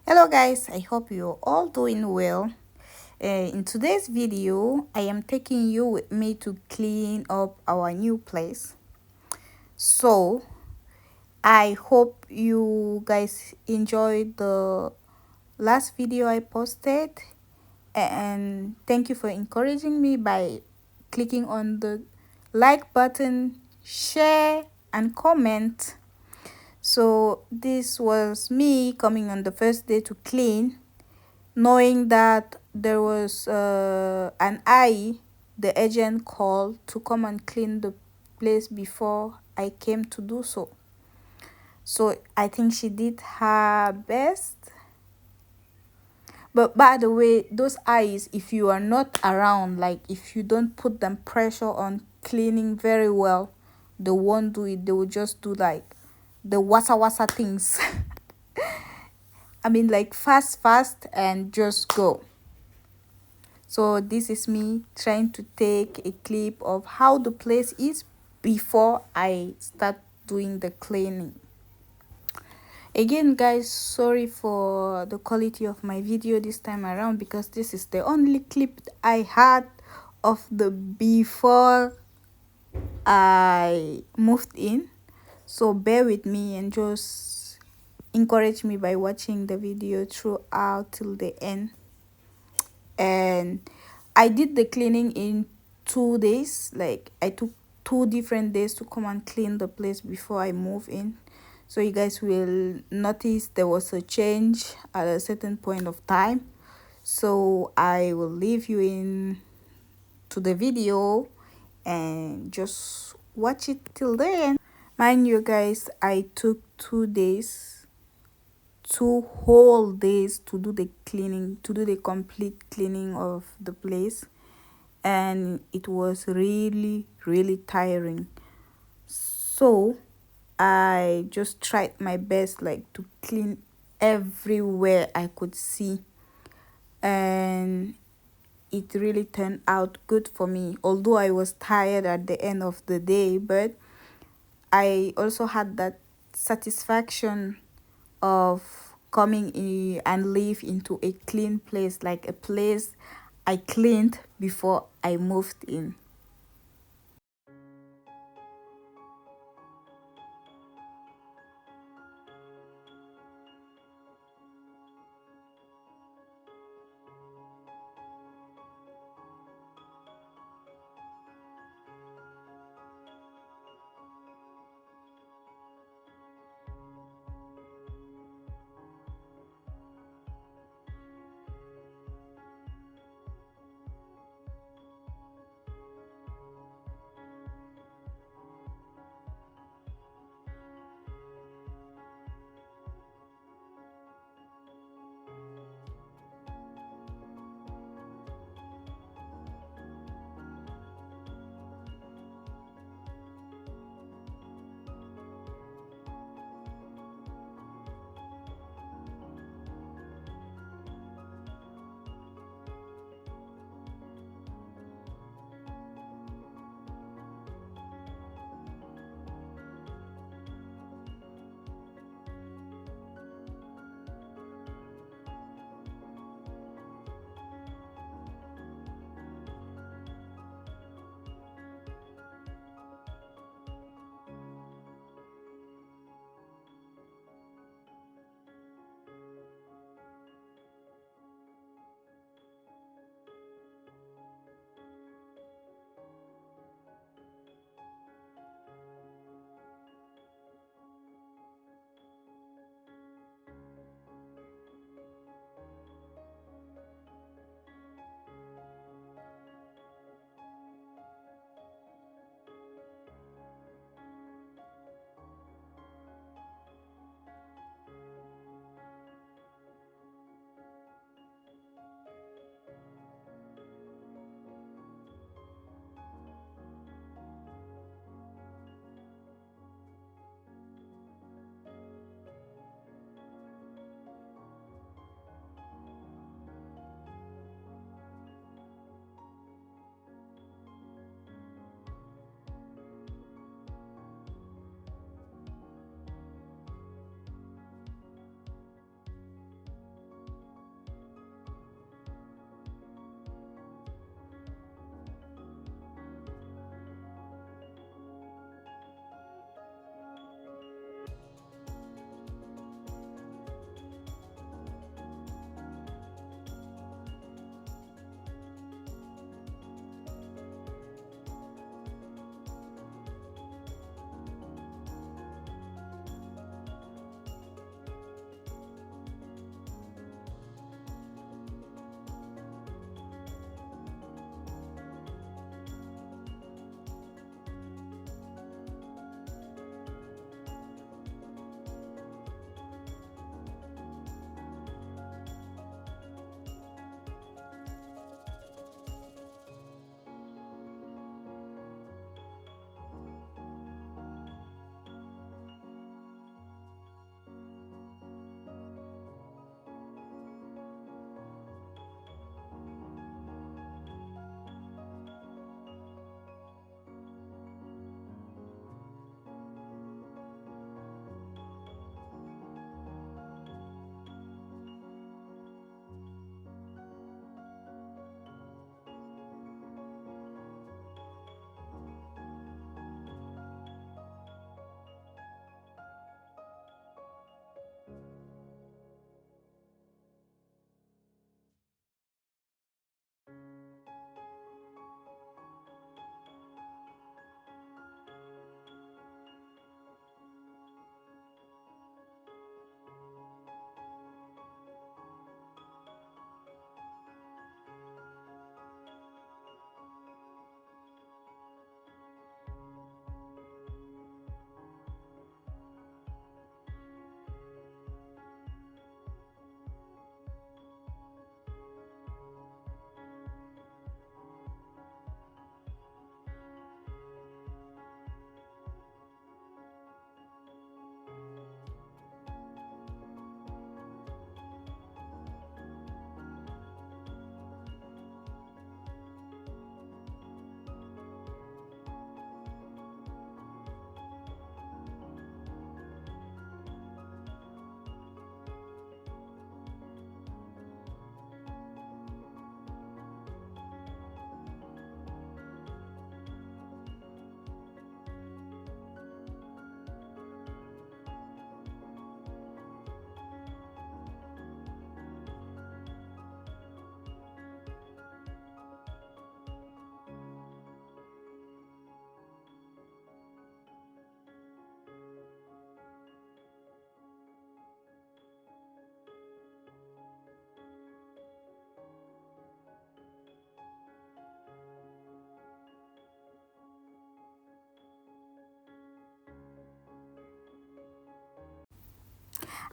Hello guys, I hope you're all doing well. In today's video, I am taking you with me to clean up our new place. So, I hope you guys enjoyed the last video I posted, and thank you for encouraging me by clicking on the like button, share and comment. So, this was me coming on the first day to clean, knowing that there was the agent called to come and clean the place before I came to do so. So I think she did her best. But by the way, those eyes, if you are not around, like if you don't put them pressure on cleaning very well, they won't do it. They will just do like the wasa things. I mean, like fast and just go. So this is me trying to take a clip of how the place is before I start doing the cleaning. Again guys, sorry for the quality of my video this time around, because this is the only clip I had of the before I moved in. So bear with me and just encourage me by watching the video throughout till the end. And I did the cleaning in 2 days. Like I took 2 different days to come and clean the place before I move in. So you guys will notice there was a change at a certain point of time. So I will leave you in to the video and just watch it till the end. Mind you guys, I took 2 days, 2 whole days to do the cleaning, to do the complete cleaning of the place, and it was really tiring. So I just tried my best, like to clean everywhere I could see, and it really turned out good for me, although I was tired at the end of the day. But I also had that satisfaction of coming in and live into a clean place, like a place I cleaned before I moved in.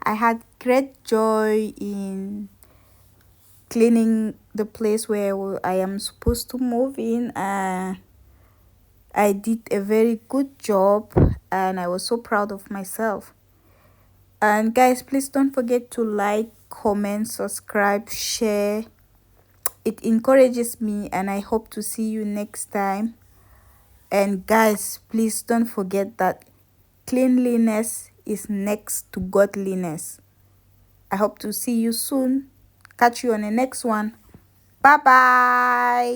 I had great joy in cleaning the place where I am supposed to move in. I did a very good job and I was so proud of myself. And guys, please don't forget to like, comment, subscribe, share. It encourages me and I hope to see you next time. And guys, please don't forget that cleanliness is next to godliness. I hope to see you soon. Catch you on the next one. Bye bye.